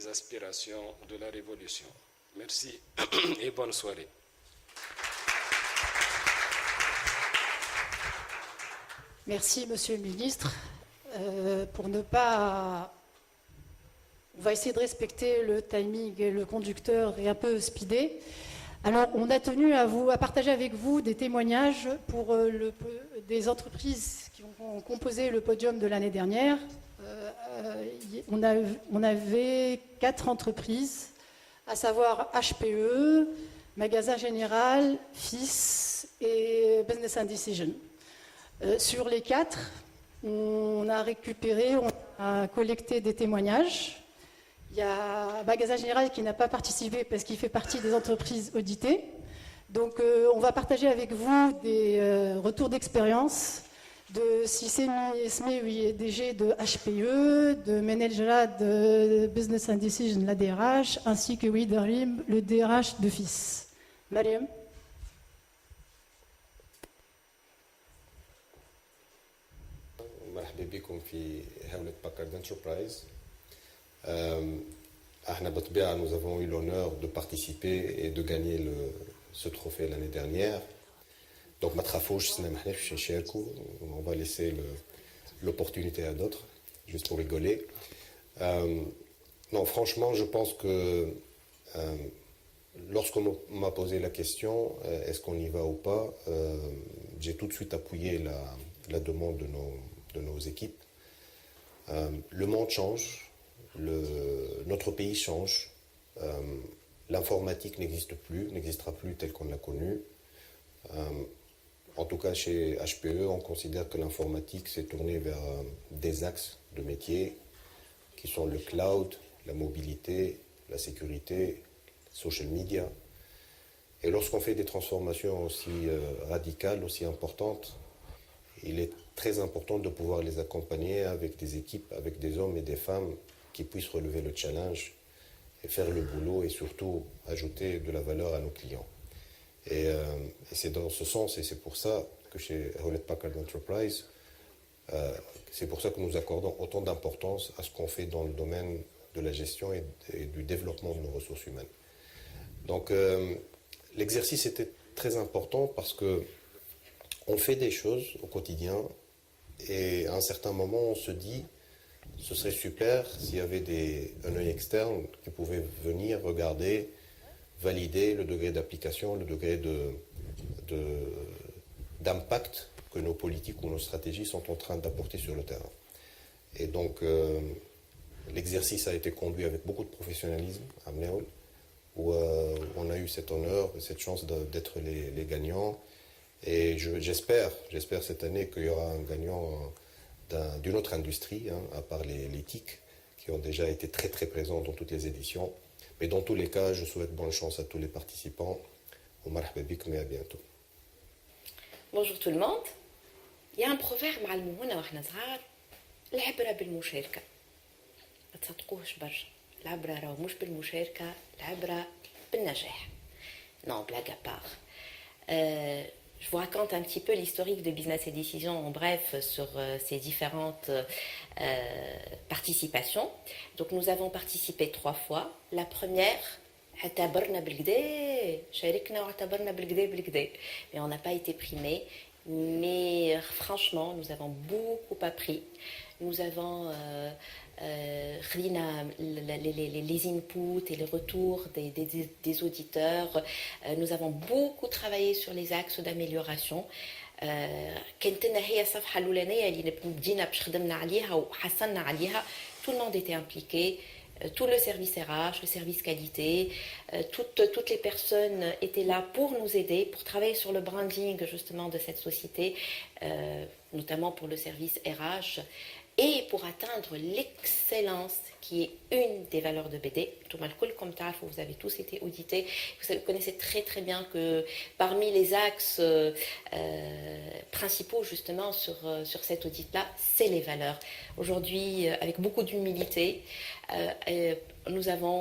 les aspirations de la révolution. Merci et bonne soirée. Merci, Monsieur le Ministre. Pour ne pas... On va essayer de respecter le timing et le conducteur est un peu speedé. Alors, on a tenu à partager avec vous des témoignages pour des entreprises qui ont composé le podium de l'année dernière. On avait 4 entreprises, à savoir HPE, Magasin Général, FIS et Business and Decision. Sur les 4, on a collecté des témoignages. Il y a Magasin Général qui n'a pas participé parce qu'il fait partie des entreprises auditées. Donc, on va partager avec vous des retours d'expérience de Sissemi Esme, DG de HPE, de Menedjara de Business and Decision, la DRH, ainsi que Widerim, le DRH de FIS. Mariam. مرحبا بكم في هولة باكارد انتربرايز. Nous avons eu l'honneur de participer et de gagner ce trophée l'année dernière. Donc, on va laisser l'opportunité à d'autres, juste pour rigoler. Non, franchement, je pense que lorsqu'on m'a posé la question, est-ce qu'on y va ou pas, j'ai tout de suite appuyé la demande de nos équipes. Le monde change. Notre pays change, l'informatique n'existera plus telle qu'on l'a connue. En tout cas, chez HPE, on considère que l'informatique s'est tournée vers des axes de métier qui sont le cloud, la mobilité, la sécurité, social media. Et lorsqu'on fait des transformations aussi radicales, aussi importantes, il est très important de pouvoir les accompagner avec des équipes, avec des hommes et des femmes qui puissent relever le challenge et faire le boulot et surtout ajouter de la valeur à nos clients. Et c'est dans ce sens et c'est pour ça que chez Hewlett Packard Enterprise, c'est pour ça que nous accordons autant d'importance à ce qu'on fait dans le domaine de la gestion et du développement de nos ressources humaines. Donc l'exercice était très important parce que on fait des choses au quotidien et à un certain moment on se dit ce serait super s'il y avait un œil externe qui pouvait venir regarder, valider le degré d'application, le degré d'impact que nos politiques ou nos stratégies sont en train d'apporter sur le terrain. Et donc, l'exercice a été conduit avec beaucoup de professionnalisme à Mneol, où on a eu cet honneur, cette chance d'être les gagnants. Et j'espère cette année qu'il y aura un gagnant d'une autre industrie, à part les TIC, qui ont déjà été très très présents dans toutes les éditions. Mais dans tous les cas, je souhaite bonne chance à tous les participants. Marhaba bikum et à bientôt. Bonjour tout le monde. Il y a un proverbe معلمونا واحنا صغار العبرة بالمشاركة. ما تصدقوش برشا. العبرة راهو مش بالمشاركة، العبرة بالنجاح. Non, blague à part. Je vous raconte un petit peu l'historique de Business et Décision en bref sur ces différentes participations. Donc nous avons participé 3 fois. La première, mais on n'a pas été primés. Mais franchement, nous avons beaucoup appris. Nous avons les inputs et les retours des auditeurs. Nous avons beaucoup travaillé sur les axes d'amélioration. كانت لنا هي الصفحة الأولانية اللي بدينا باش خدمنا عليها وحسنا عليها. Tout le monde était impliqué. Tout le service RH, le service qualité, toutes les personnes étaient là pour nous aider, pour travailler sur le branding justement de cette société, notamment pour le service RH, et pour atteindre l'excellence qui est une des valeurs de BD. Vous avez tous été audités, vous connaissez très très bien que parmi les axes principaux justement sur cet audit-là, c'est les valeurs. Aujourd'hui, avec beaucoup d'humilité, nous avons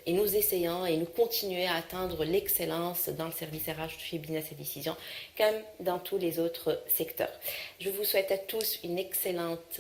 et nous essayons et nous continuons à atteindre l'excellence dans le service RH chez Business et Décision, comme dans tous les autres secteurs. Je vous souhaite à tous une excellente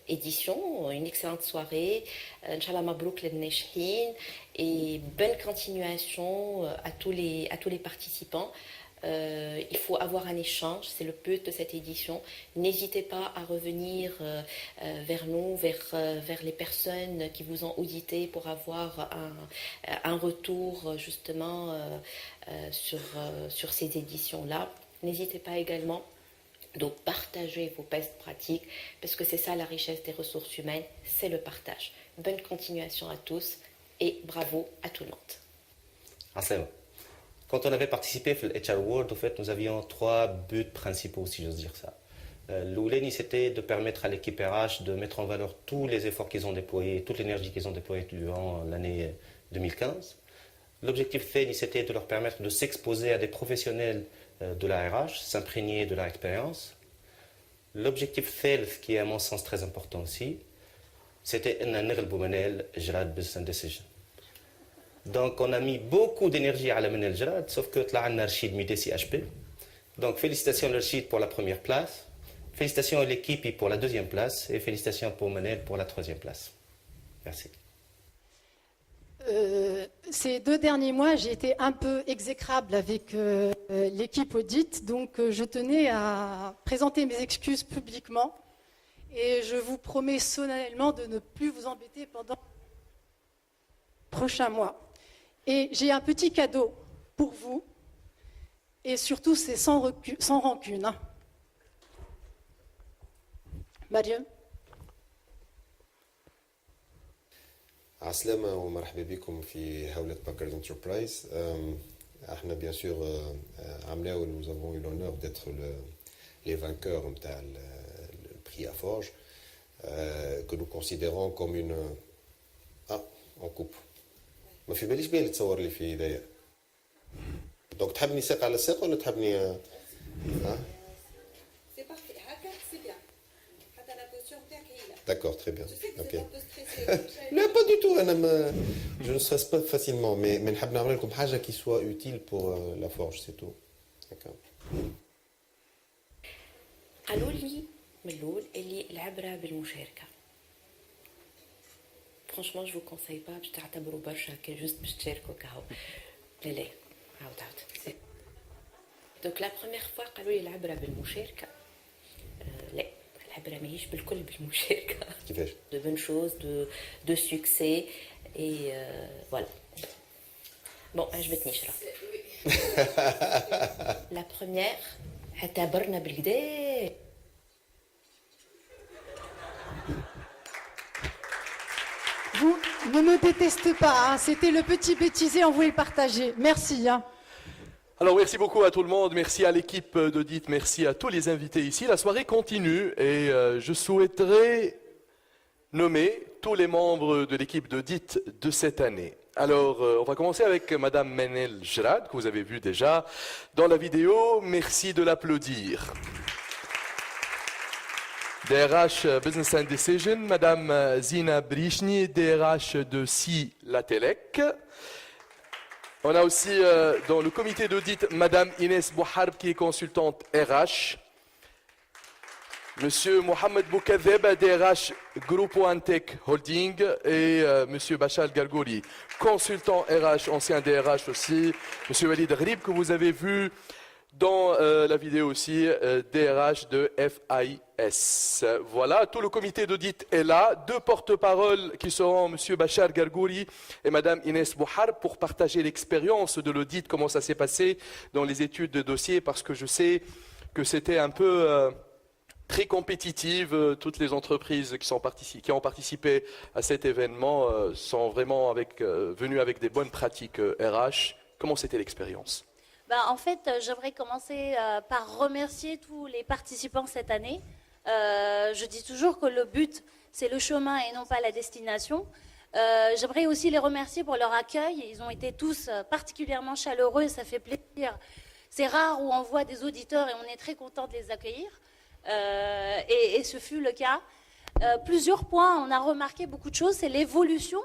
édition, une excellente soirée. Inch'Allah mabrouk l'Neshhin et bonne continuation à tous les participants. Il faut avoir un échange, c'est le but de cette édition. N'hésitez pas à revenir vers nous, vers les personnes qui vous ont audité pour avoir un retour justement sur ces éditions-là. N'hésitez pas également de partager vos best pratiques parce que c'est ça la richesse des ressources humaines, c'est le partage. Bonne continuation à tous et bravo à tout le monde. Assalam. Quand on avait participé à l'HR World, en fait, nous avions 3 buts principaux, si j'ose dire ça. L'ouleni, c'était de permettre à l'équipe RH de mettre en valeur tous les efforts qu'ils ont déployés, toute l'énergie qu'ils ont déployée durant l'année 2015. L'objectif Thani, c'était de leur permettre de s'exposer à des professionnels de la RH, s'imprégner de leur expérience. L'objectif Thalith, qui est à mon sens très important aussi, c'était un Manel Jrad Business Decision. Donc, on a mis beaucoup d'énergie à la Manel Jrad, sauf que là, on a Rachid Mudessi HP. Donc, félicitations à Rachid pour la première place, félicitations à l'équipe pour la 2e place, et félicitations pour Manel pour la 3e place. Merci. Ces 2 derniers mois, j'ai été un peu exécrable avec l'équipe audit, donc je tenais à présenter mes excuses publiquement et je vous promets solennellement de ne plus vous embêter pendant les prochains mois. Et j'ai un petit cadeau pour vous, et surtout c'est sans rancune. Hein. Mariam. عسلامة ومرحبا بكم في هولة باكرز انتربرايز. احنا bien sûr عملاو nous avons eu l'honneur d'être les vainqueurs نتاع le prix à Forges que nous considérons comme une en coupe. ما في باليش بين تصور لي في يديا. دونك تحبني ساق على ساق ولا تحبني C'est parfait. Haka, c'est bien. Hata la posture نتاعك هي là. D'accord, très bien. Je sais que Ok. vous êtes un peu stressé. Non, pas du tout. Je ne stresse pas facilement, mais نحب نعمل لكم حاجة qui soit utile pour la forge, c'est tout. D'accord. قالوا لي من الاول اللي العبره بالمشاركه. Franchement, je vous conseille pas باش تعتبروا برشا كي جوست باش تشاركوا كهو. لا عاود. Donc la première fois قالوا لي العبره بالمشاركه. لا العبره ماهيش بالكل بالمشاركه. كيفاش؟ De bonnes choses, de succès et voilà. Bon, je vais te nicher là. La première, اعتبرنا بالكدا. Vous ne me détestez pas, hein, c'était le petit bêtisier, on voulait le partager. Merci. Hein. Alors merci beaucoup à tout le monde, merci à l'équipe d'audit, merci à tous les invités ici. La soirée continue et je souhaiterais nommer tous les membres de l'équipe d'audit de cette année. Alors on va commencer avec Madame Manel Jrad, que vous avez vu déjà dans la vidéo. Merci de l'applaudir. DRH Business and Decision, Madame Zina Brichny, DRH de Si Latelec. On a aussi dans le comité d'audit Madame Inès Bouharb qui est consultante RH. Monsieur Mohamed Boukadeb, DRH Groupe Antec Holding et Monsieur Bachal Gargouri, consultant RH, ancien DRH aussi. Monsieur Walid Ghrib que vous avez vu dans la vidéo aussi, DRH de FIS. Voilà, tout le comité d'audit est là. 2 porte-paroles qui seront M. Bachar Gargouri et Mme Inès Bouhar pour partager l'expérience de l'audit, comment ça s'est passé dans les études de dossier, parce que je sais que c'était un peu très compétitive. Toutes les entreprises qui ont participé à cet événement sont vraiment venues avec des bonnes pratiques RH. Comment c'était l'expérience ? En fait, j'aimerais commencer par remercier tous les participants cette année. Je dis toujours que le but, c'est le chemin et non pas la destination. J'aimerais aussi les remercier pour leur accueil. Ils ont été tous particulièrement chaleureux, ça fait plaisir. C'est rare où on voit des auditeurs et on est très content de les accueillir. Et ce fut le cas. Plusieurs points, on a remarqué beaucoup de choses. C'est l'évolution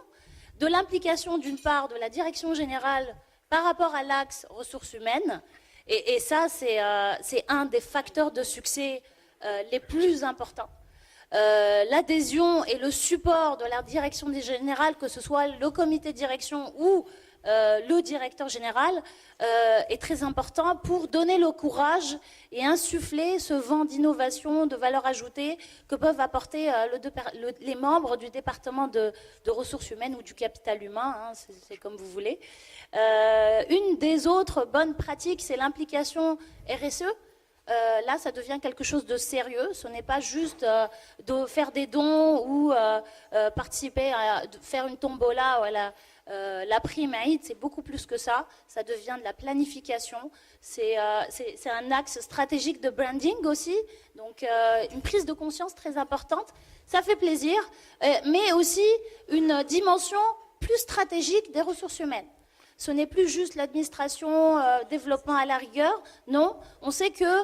de l'implication d'une part de la direction générale par rapport à l'axe ressources humaines. Et ça, c'est un des facteurs de succès les plus importants. L'adhésion et le support de la direction générale, que ce soit le comité de direction ou le directeur général, est très important pour donner le courage et insuffler ce vent d'innovation, de valeur ajoutée que peuvent apporter les membres du département de ressources humaines ou du capital humain, hein, c'est comme vous voulez. Une des autres bonnes pratiques, c'est l'implication RSE. Là, ça devient quelque chose de sérieux. Ce n'est pas juste de faire des dons ou participer à faire une tombola. Voilà. La prime Aïd, c'est beaucoup plus que ça. Ça devient de la planification. C'est un axe stratégique de branding aussi. Donc, une prise de conscience très importante. Ça fait plaisir, mais aussi une dimension plus stratégique des ressources humaines. Ce n'est plus juste l'administration, développement à la rigueur. Non, on sait que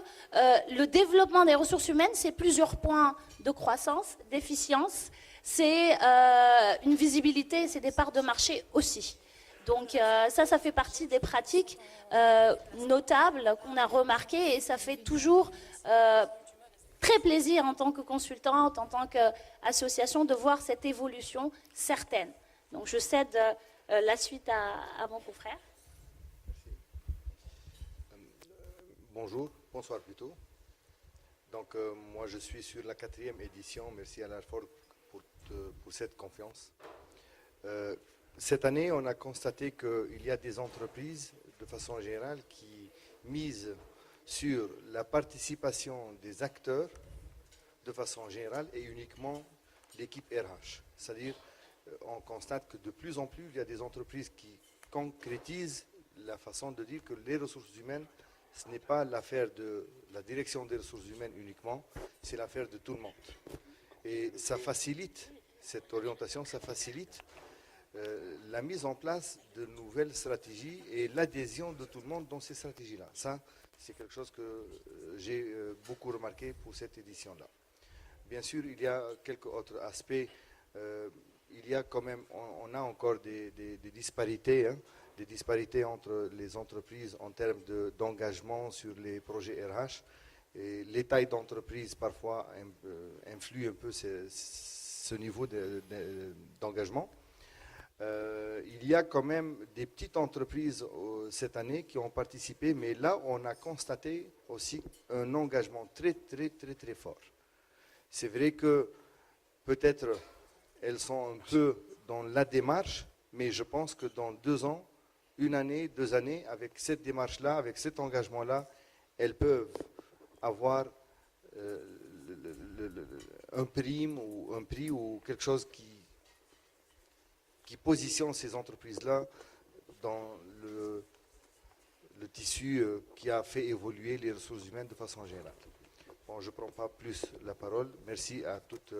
le développement des ressources humaines, c'est plusieurs points de croissance, d'efficience. C'est une visibilité, c'est des parts de marché aussi. Donc ça fait partie des pratiques notables qu'on a remarquées et ça fait toujours très plaisir en tant que consultante, en tant qu'association, de voir cette évolution certaine. Donc je cède la suite à mon confrère. Bonsoir plutôt. Donc moi je suis sur la 4e édition. Merci à l'ARFOR pour cette confiance. Cette année, on a constaté qu'il y a des entreprises, de façon générale, qui misent sur la participation des acteurs, de façon générale, et uniquement l'équipe RH. C'est-à-dire, on constate que de plus en plus, il y a des entreprises qui concrétisent la façon de dire que les ressources humaines, ce n'est pas l'affaire de la direction des ressources humaines uniquement, c'est l'affaire de tout le monde. Et ça facilite cette orientation, ça facilite la mise en place de nouvelles stratégies et l'adhésion de tout le monde dans ces stratégies-là. Ça, c'est quelque chose que j'ai beaucoup remarqué pour cette édition-là. Bien sûr, il y a quelques autres aspects. Il y a quand même, on a encore des disparités, hein, des disparités entre les entreprises en termes d'engagement sur les projets RH. Et les tailles d'entreprise, parfois, influent un peu ce niveau d'engagement. Il y a quand même des petites entreprises cette année qui ont participé, mais là, on a constaté aussi un engagement très, très, très, très fort. C'est vrai que peut-être elles sont un peu dans la démarche, mais je pense que dans 2 ans, 1 année, 2 années, avec cette démarche-là, avec cet engagement-là, elles peuvent avoir un prime ou un prix ou quelque chose qui positionne ces entreprises-là dans le tissu qui a fait évoluer les ressources humaines de façon générale. Bon, je ne prends pas plus la parole. Merci à toute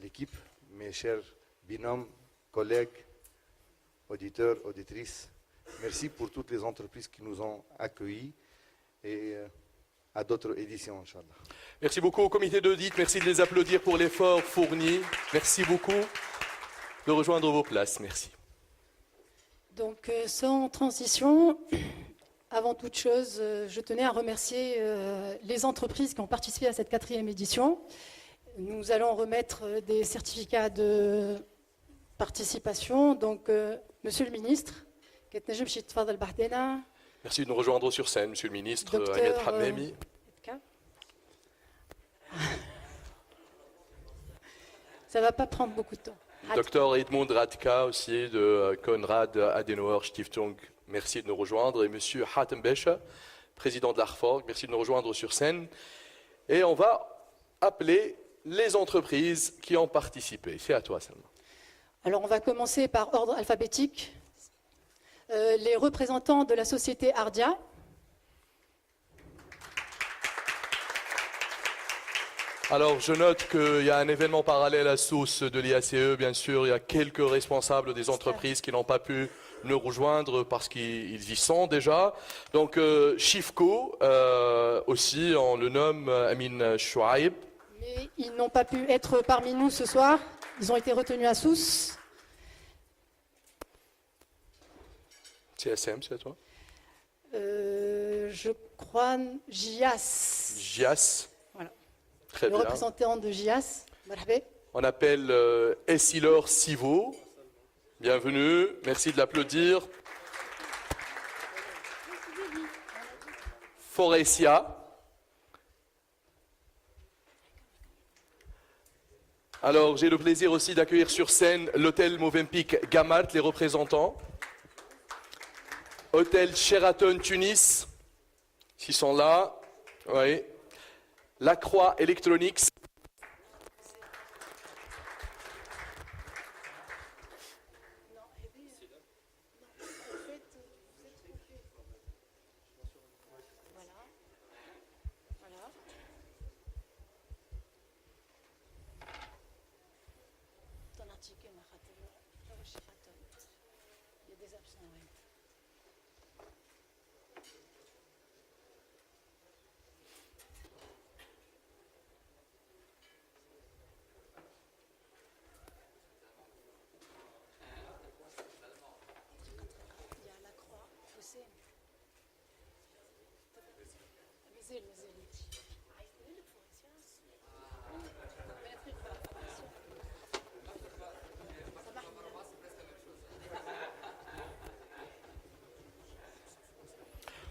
l'équipe, mes chers binômes, collègues, auditeurs, auditrices. Merci pour toutes les entreprises qui nous ont accueillis et à d'autres éditions, Inch'Allah. Merci beaucoup au comité d'audit. Merci de les applaudir pour l'effort fourni. Merci beaucoup de rejoindre vos places. Merci. Donc, sans transition, avant toute chose, je tenais à remercier les entreprises qui ont participé à cette 4e édition. Nous allons remettre des certificats de participation. Donc, Monsieur le ministre, merci de nous rejoindre sur scène, Monsieur le ministre Docteur, Ahmed Hamnemi. Ça ne va pas prendre beaucoup de temps. Docteur Edmond Radka aussi de Konrad Adenauer Stiftung, merci de nous rejoindre. Et Monsieur Hatem Besha, président de l'ARFOR, merci de nous rejoindre sur scène. Et on va appeler les entreprises qui ont participé. C'est à toi, Salma. Alors, on va commencer par ordre alphabétique. Les représentants de la société Ardia. Alors, je note qu'il y a un événement parallèle à Sousse de l'IACE. Bien sûr, il y a quelques responsables des entreprises qui n'ont pas pu nous rejoindre parce qu'ils y sont déjà. Donc, Chifco, aussi, on le nomme Amin Chouaib. Mais ils n'ont pas pu être parmi nous ce soir. Ils ont été retenus à Sousse. CSM, c'est à toi. Je crois GIAS. GIAS. Voilà. Très Le bien. représentant de GIAS. Marhaba. On appelle Essilor Sivo. Bienvenue, merci de l'applaudir. Forestia. Alors, j'ai le plaisir aussi d'accueillir sur scène l'hôtel Movenpick Gamart, les représentants. Hôtel Sheraton Tunis, s'ils sont là. Oui. La Croix Electronics.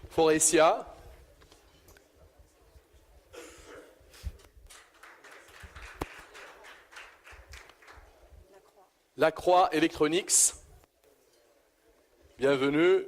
Forestia. La Croix Electronics. Bienvenue.